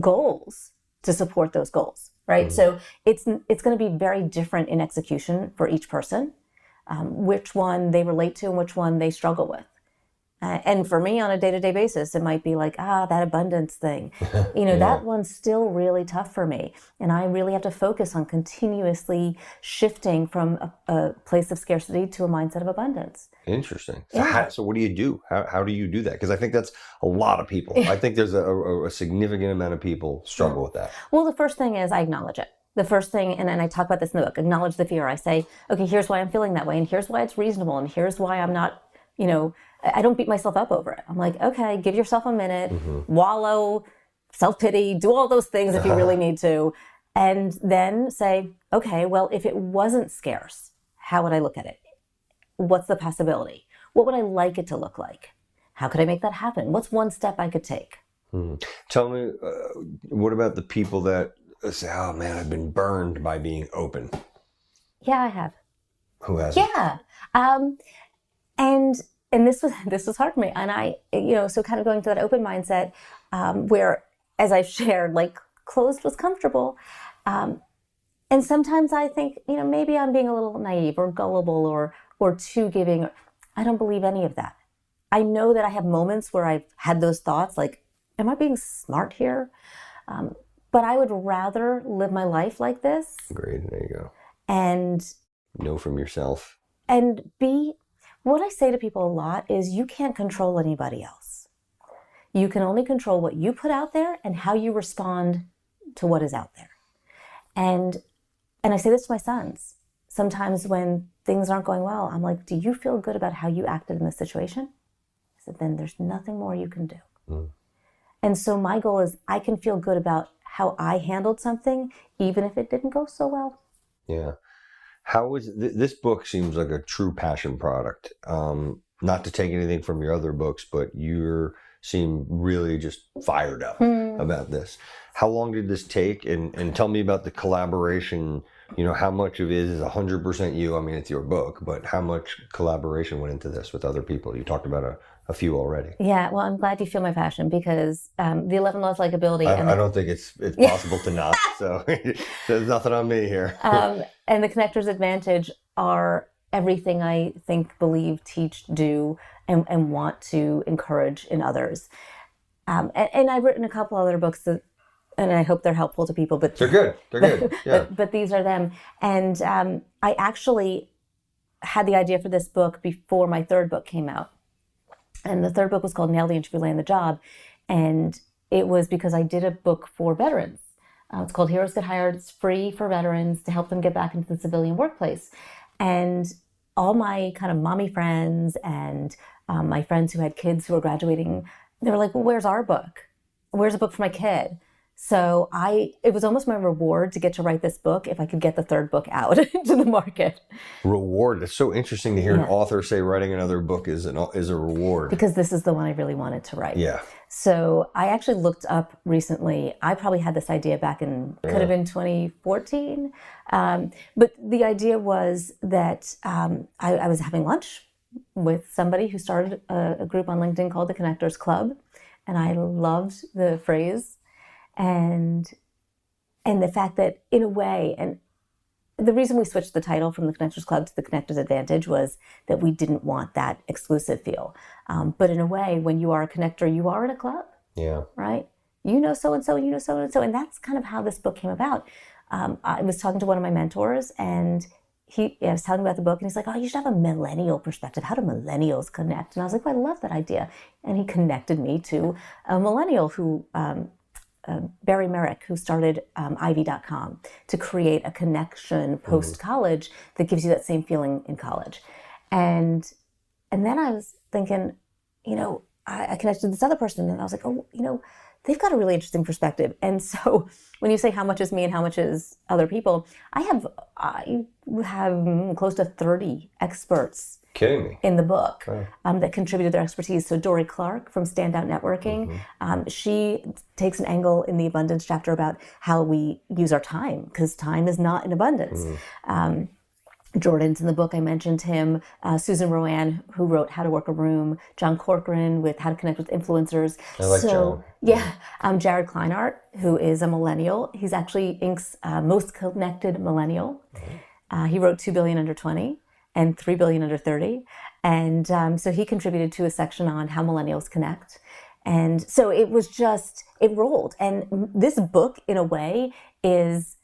goals to support those goals, right? So it's going to be very different in execution for each person, which one they relate to and which one they struggle with. And for me, on a day-to-day basis, it might be like, that abundance thing. That one's still really tough for me. And I really have to focus on continuously shifting from a place of scarcity to a mindset of abundance. Interesting. So, Yeah. so what do you do? How do you do that? Because I think that's a lot of people. I think there's a significant amount of people struggle with that. Well, the first thing is I acknowledge it. The first thing, and I talk about this in the book, acknowledge the fear. I say, okay, here's why I'm feeling that way. And here's why it's reasonable. And here's why I'm not, I don't beat myself up over it. I'm like, okay, give yourself a minute, wallow, self-pity, do all those things if you really need to. And then say, okay, well, if it wasn't scarce, how would I look at it? what's the possibility? What would I like it to look like? How could I make that happen? What's one step I could take? Tell me, what about the people that say, oh man, I've been burned by being open? Yeah, I have. Who hasn't? Yeah. And this was hard for me. And I, so kind of going to that open mindset, where, as I've shared, like closed was comfortable. And sometimes I think, maybe I'm being a little naive or gullible or too giving. I don't believe any of that. I know that I have moments where I've had those thoughts like, am I being smart here? But I would rather live my life like this. Agreed. There you go. And know from yourself. And what I say to people a lot is you can't control anybody else. You can only control what you put out there and how you respond to what is out there. And I say this to my sons. Sometimes when things aren't going well, I'm like, do you feel good about how you acted in this situation? I said, then there's nothing more you can do. And so my goal is I can feel good about how I handled something, even if it didn't go so well. Yeah. How is this book seems like a true passion product. Not to take anything from your other books, but you seem really just fired up about this. How long did this take? And tell me about the collaboration. How much of it is 100% you? I mean, it's your book, but how much collaboration went into this with other people? You talked about a few already. Yeah, well, I'm glad you feel my passion because the 11 Laws of Likeability. I don't think it's possible to not. So there's nothing on me here. And the Connector's Advantage are everything I think, believe, teach, do, and want to encourage in others. And I've written a couple other books and I hope they're helpful to people. But they're good. They're good. Yeah. But these are them. And I actually had the idea for this book before my third book came out. And the third book was called Nail the Interview, Land the Job. And it was because I did a book for veterans. It's called Heroes Get Hired. It's free for veterans to help them get back into the civilian workplace. And all my kind of mommy friends and my friends who had kids who were graduating, they were like, well, where's our book? Where's a book for my kid? So it was almost my reward to get to write this book if I could get the third book out to the market. Reward. It's so interesting to hear an author say writing another book is a reward. Because this is the one I really wanted to write. Yeah. So I actually looked up recently. I probably had this idea back could have been 2014. But the idea was that I was having lunch with somebody who started a group on LinkedIn called the Connectors Club. And I loved the phrase. And the fact that in a way, and the reason we switched the title from the Connectors Club to the Connectors Advantage was that we didn't want that exclusive feel. But in a way, when you are a connector, you are in a club. Yeah. Right? You know so-and-so, and you know so-and-so. And that's kind of how this book came about. I was talking to one of my mentors and I was telling him about the book and he's like, oh, you should have a millennial perspective. How do millennials connect? And I was like, well, I love that idea. And he connected me to a millennial who, Barry Merrick, who started Ivy.com to create a connection post-college that gives you that same feeling in college. And then I was thinking, I connected to this other person and I was like, oh, they've got a really interesting perspective. And so when you say how much is me and how much is other people, I have close to 30 experts Kidding me. in the book that contributed their expertise. So Dory Clark from Standout Networking, she takes an angle in the abundance chapter about how we use our time because time is not in abundance. Jordan's in the book, I mentioned him. Susan Rowan, who wrote How to Work a Room. John Corcoran with How to Connect with Influencers. I like John. Yeah. Jared Kleinart, who is a millennial. He's actually Inc.'s most connected millennial. He wrote 2 Billion Under 20 and 3 Billion Under 30. And so he contributed to a section on how millennials connect. And so it rolled. And this book, in a way, is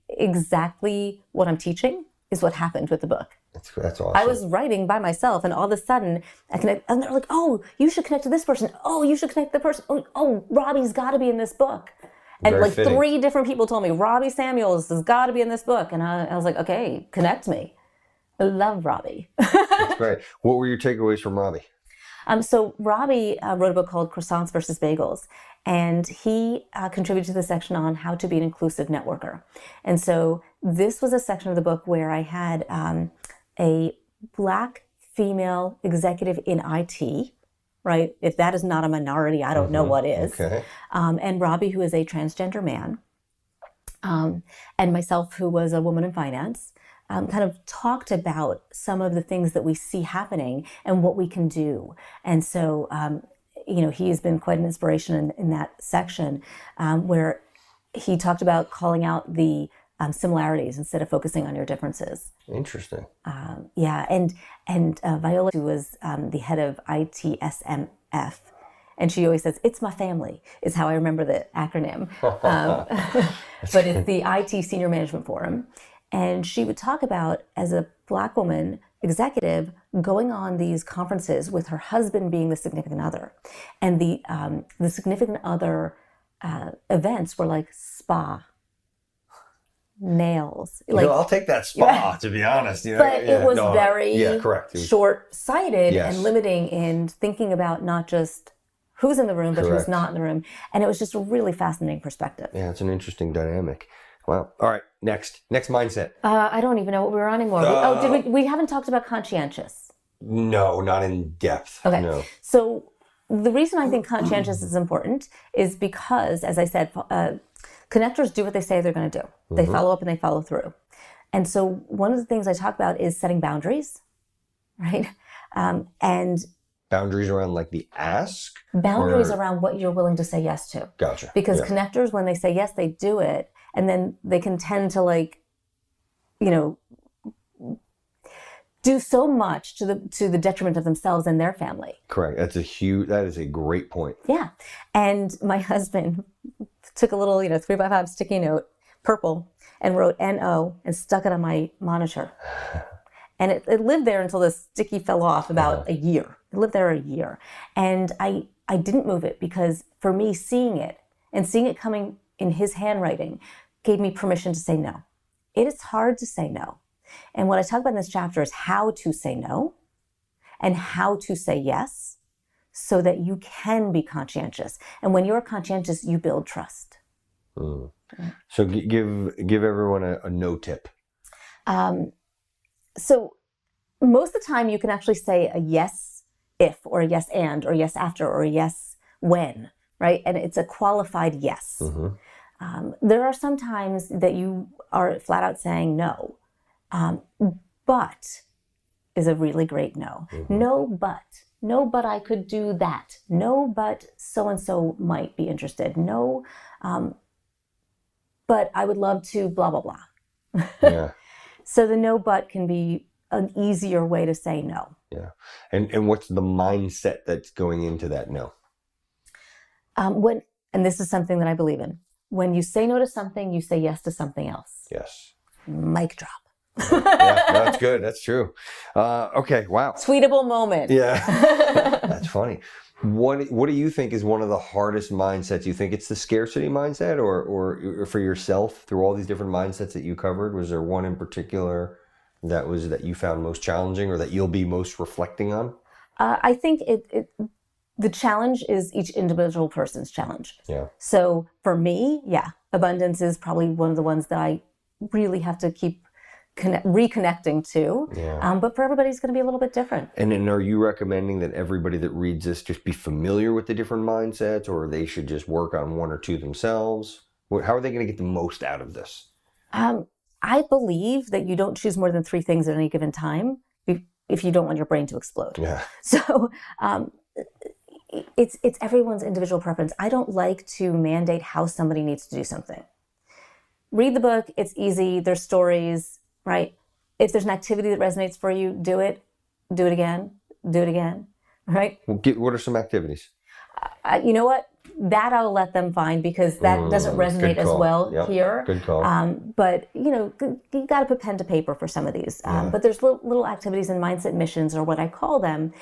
exactly what I'm teaching. Is what happened with the book. That's awesome. I was writing by myself, and all of a sudden, and they're like, "Oh, you should connect to this person. Oh, you should connect to the person. Oh, Robbie's got to be in this book." And Very fitting. 3 different people told me Robbie Samuels has got to be in this book, and I was like, "Okay, connect me." I love Robbie. That's great. What were your takeaways from Robbie? So Robbie wrote a book called Croissants versus Bagels, and he contributed to the section on how to be an inclusive networker. And so this was a section of the book where I had a Black female executive in IT, right? If that is not a minority, I don't know what is. Okay. And Robbie, who is a transgender man, and myself, who was a woman in finance, kind of talked about some of the things that we see happening and what we can do. And so, he has been quite an inspiration in that section, where he talked about calling out the similarities instead of focusing on your differences. Interesting. And Viola, who was the head of ITSMF, and she always says, "It's my family," is how I remember the acronym. But it's the IT Senior Management Forum. And she would talk about, as a Black woman executive, going on these conferences with her husband being the significant other. And the significant other events were like spa, nails. Like, I'll take that spa, to be honest. But it was very correct. short-sighted Yes. and limiting in thinking about not just who's in the room, but who's not in the room. And it was just a really fascinating perspective. Yeah, it's an interesting dynamic. Wow. All right, next mindset. I don't even know what we were on anymore. We haven't talked about conscientious. No, not in depth. Okay. No. So the reason I think conscientious is important is because, as I said, connectors do what they say they're going to do. They follow up and they follow through. And so one of the things I talk about is setting boundaries, right? And boundaries around like the ask? Boundaries around what you're willing to say yes to. Gotcha. Because connectors, when they say yes, they do it. And then they can tend to do so much to the detriment of themselves and their family. Correct. That is a great point. Yeah. And my husband took a little, 3x5 sticky note, purple, and wrote NO and stuck it on my monitor. And it lived there until the sticky fell off about a year. It lived there a year. And I didn't move it because for me, seeing it coming in his handwriting gave me permission to say no. It is hard to say no. And what I talk about in this chapter is how to say no and how to say yes so that you can be conscientious. And when you're conscientious, you build trust. So give everyone a no tip. So most of the time you can actually say a yes if, or a yes and, or yes after, or a yes when, right? And it's a qualified yes. There are some times that you are flat out saying no, but is a really great no. No, but I could do that. No, but so-and-so might be interested. No, but I would love to blah, blah, blah. Yeah. So the no, but can be an easier way to say no. Yeah. And what's the mindset that's going into that no? And this is something that I believe in. When you say no to something, you say yes to something else. Yes. Mic drop. Yeah, that's good. That's true. Okay. Wow. Tweetable moment. Yeah. That's funny. What do you think is one of the hardest mindsets? You think it's the scarcity mindset, or for yourself, through all these different mindsets that you covered, was there one in particular that you found most challenging, or that you'll be most reflecting on? I think the challenge is each individual person's challenge. Yeah. So for me, abundance is probably one of the ones that I really have to keep reconnecting to. Yeah. But for everybody, it's going to be a little bit different. And then are you recommending that everybody that reads this just be familiar with the different mindsets, or they should just work on one or two themselves? How are they going to get the most out of this? I believe that you don't choose more than 3 things at any given time if you don't want your brain to explode. Yeah. So it's everyone's individual preference. I don't like to mandate how somebody needs to do something. Read the book. It's easy. There's stories, right? If there's an activity that resonates for you, do it. Do it again. Do it again, right? Well, what are some activities? You know what? That I'll let them find, because that doesn't resonate as well here. Good call. But you got to put pen to paper for some of these. But there's little activities and mindset missions, or what I call them,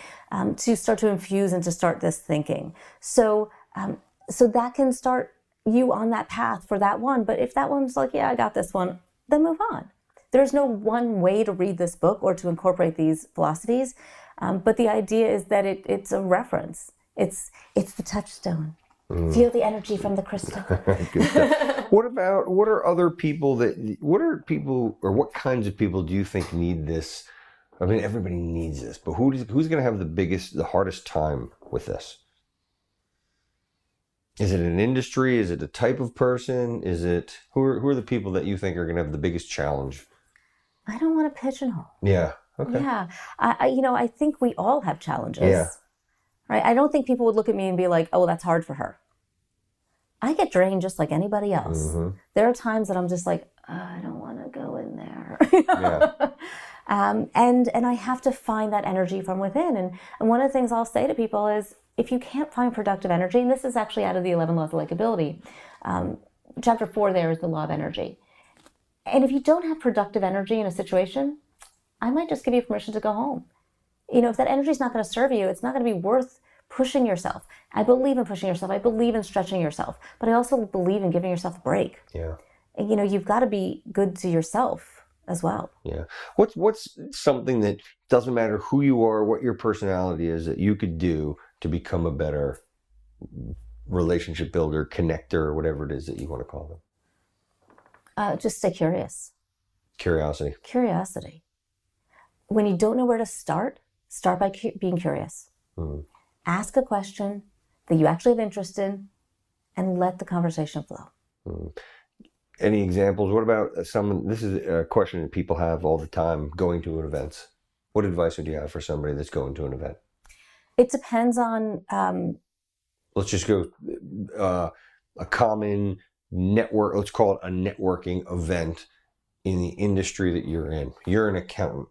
to start to infuse and to start this thinking. So that can start you on that path for that one. But if that one's like, I got this one, then move on. There's no one way to read this book or to incorporate these philosophies. But the idea is that it's a reference. It's the touchstone. Feel the energy from the crystal. Good stuff. What kinds of people do you think need this I mean, everybody needs this, but who's going to have the hardest time with this? Is it an industry? Is it a type of person? Is it who are the people that you think are going to have the biggest challenge? I don't want to pigeonhole. Yeah. Okay. Yeah. I think we all have challenges. Yeah. Right. I don't think people would look at me and be like, oh, that's hard for her. I get drained just like anybody else. Mm-hmm. There are times that I'm just like, I don't want to go in there. Yeah. And I have to find that energy from within. And one of the things I'll say to people is, if you can't find productive energy, and this is actually out of the 11 laws of likability, chapter 4 there is the law of energy. And if you don't have productive energy in a situation, I might just give you permission to go home. If that energy is not going to serve you, it's not going to be worth pushing yourself. I believe in pushing yourself. I believe in stretching yourself. But I also believe in giving yourself a break. Yeah. And, you've got to be good to yourself as well. Yeah. What's something that doesn't matter who you are, what your personality is, that you could do to become a better relationship builder, connector, or whatever it is that you want to call them? Just stay curious. Curiosity. Curiosity. When you don't know where to start by being curious. Mm. Ask a question that you actually have interest in and let the conversation flow. Mm. Any examples? What about this is a question that people have all the time going to an event. What advice would you have for somebody that's going to an event? It depends on... Let's just go a common network, let's call it a networking event in the industry that you're in. You're an accountant.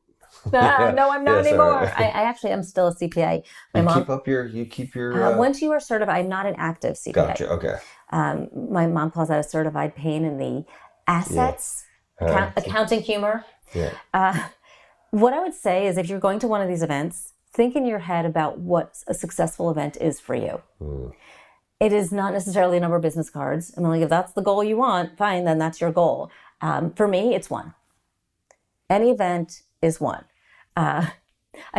No, I'm not anymore. Right. I actually am still a CPA. You keep your once you are certified, I'm not an active CPA. Gotcha. Okay. My mom calls that a certified pain in the assets, accounting humor. Yeah. What I would say is, if you're going to one of these events, think in your head about what a successful event is for you. Mm. It is not necessarily a number of business cards. I mean, like, if that's the goal you want, fine, then that's your goal. For me, it's one. Any event is one. I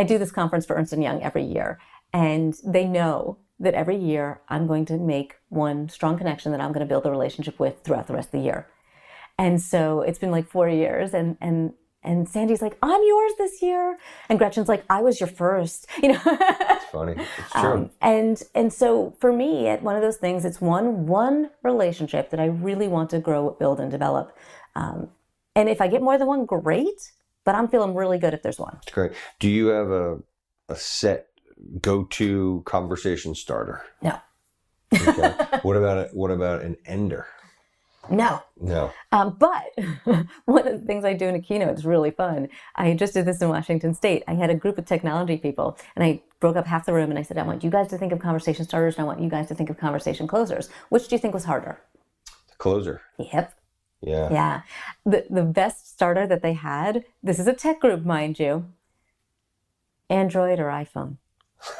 do this conference for Ernst & Young every year, and they know that every year I'm going to make one strong connection that I'm going to build a relationship with throughout the rest of the year. And so it's been like 4 years, and Sandy's like, I'm yours this year. And Gretchen's like, I was your first. It's funny. It's true. And so for me, at one of those things, it's one relationship that I really want to grow, build, and develop. And if I get more than one, great. But I'm feeling really good if there's one. That's great. Do you have a set go-to conversation starter? No. Okay. What about an ender? No. But one of the things I do in a keynote is really fun. I just did this in Washington State. I had a group of technology people, and I broke up half the room, and I said, I want you guys to think of conversation starters, and I want you guys to think of conversation closers. Which do you think was harder? The closer. Yep. Yeah. The best starter that they had, this is a tech group, mind you, Android or iPhone.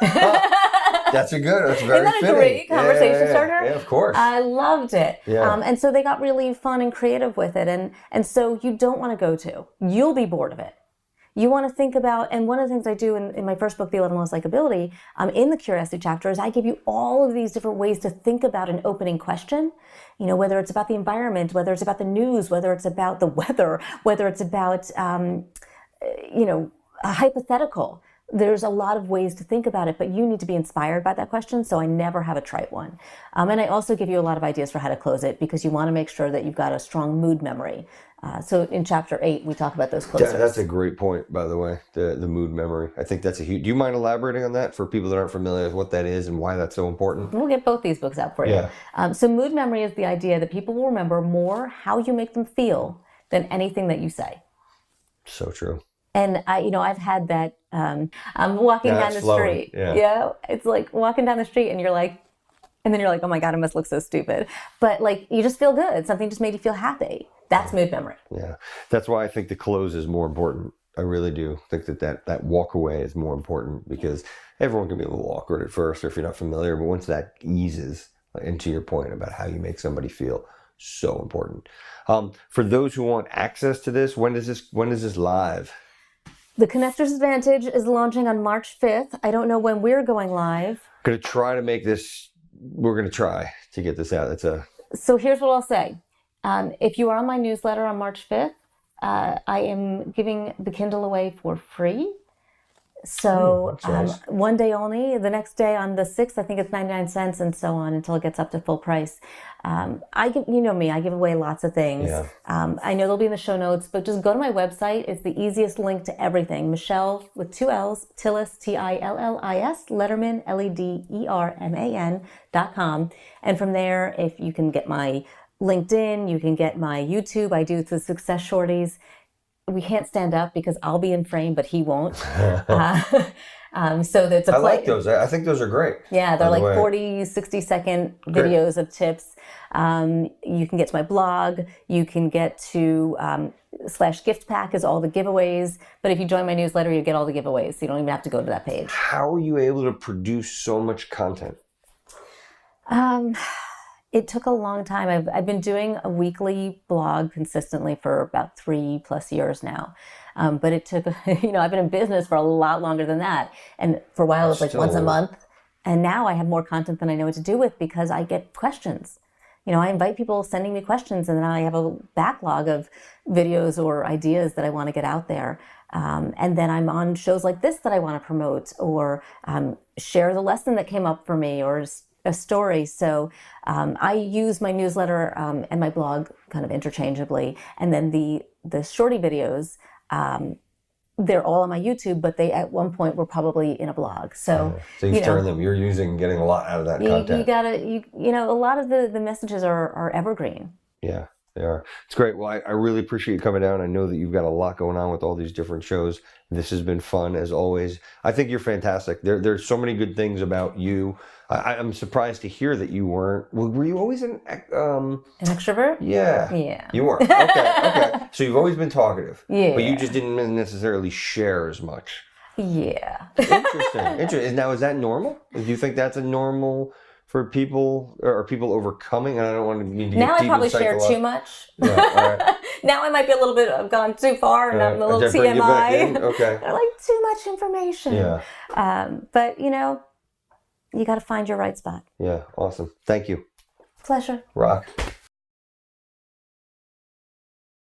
That's very Isn't that fitting. a great conversation starter? Yeah, of course. I loved it. Yeah. And so they got really fun and creative with it. And so you don't want to go to. You'll be bored of it. You want to think about, and one of the things I do in my first book, The 11 Laws of Likability, in the Curiosity chapter, is I give you all of these different ways to think about an opening question. Whether it's about the environment, whether it's about the news, whether it's about the weather, whether it's about, a hypothetical. There's a lot of ways to think about it, but you need to be inspired by that question, so I never have a trite one. And I also give you a lot of ideas for how to close it, because you want to make sure that you've got a strong mood memory. So in chapter 8, we talk about those closers. That's a great point, by the way, the mood memory. I think that's a huge... Do you mind elaborating on that for people that aren't familiar with what that is and why that's so important? We'll get both these books out for you. Yeah. So mood memory is the idea that people will remember more how you make them feel than anything that you say. So true. And I've had that. I'm walking down the street. Yeah. It's like walking down the street, and you're like, oh my God, I must look so stupid. But like, you just feel good. Something just made you feel happy. That's mood memory. Yeah. That's why I think the close is more important. I really do think that walk away is more important, because everyone can be a little awkward at first, or if you're not familiar, but once that eases, into your point about how you make somebody feel, so important. For those who want access to this, when is this live? The Connector's Advantage is launching on March 5th. I don't know when we're going live. We're going to try to get this out. So here's what I'll say. If you are on my newsletter on March 5th, I am giving the Kindle away for free. So that's nice. one day only. The next day on the 6th, I think it's 99 cents, and so on until it gets up to full price. You know me, I give away lots of things. Yeah. I know they'll be in the show notes, but just go to my website. It's the easiest link to everything. Michelle with 2 L's, Tillis, Tillis, Lederman, LEDERMAN.com. And from there, if you can get my LinkedIn, you can get my YouTube. I do the success shorties. We can't stand up because I'll be in frame, but he won't. So that's a I like those. I think those are great. Yeah, they're like 40, 60-second videos of tips. You can get to my blog. You can get to /gift pack is all the giveaways. But if you join my newsletter, you get all the giveaways. So you don't even have to go to that page. How are you able to produce so much content? It took a long time. I've been doing a weekly blog consistently for about 3+ years now. But it took, I've been in business for a lot longer than that. And for a while it was like once a month. And now I have more content than I know what to do with because I get questions. I invite people sending me questions, and then I have a backlog of videos or ideas that I want to get out there. And then I'm on shows like this that I want to promote, or share the lesson that came up for me, or a story. So I use my newsletter and my blog kind of interchangeably. And then the shorty videos, they're all on my YouTube, but they at one point were probably in a blog. So you've turned them. You're getting a lot out of that content. A lot of the messages are evergreen. Yeah, they are. It's great. Well, I really appreciate you coming down. I know that you've got a lot going on with all these different shows. This has been fun as always. I think you're fantastic. There's so many good things about you. I'm surprised to hear that you weren't. Were you always an extrovert? Yeah. Yeah. You were. Okay. So you've always been talkative. Yeah. But you just didn't necessarily share as much. Yeah. Interesting. Now, is that normal? Do you think that's a normal for people, or are people overcoming? And I don't want to get now I probably share too much. Yeah, all right. Now I might be a little bit, I've gone too far, and I'm a little TMI. Okay. They're like too much information. Yeah. But you got to find your right spot. Yeah. Awesome. Thank you. Pleasure. Rock.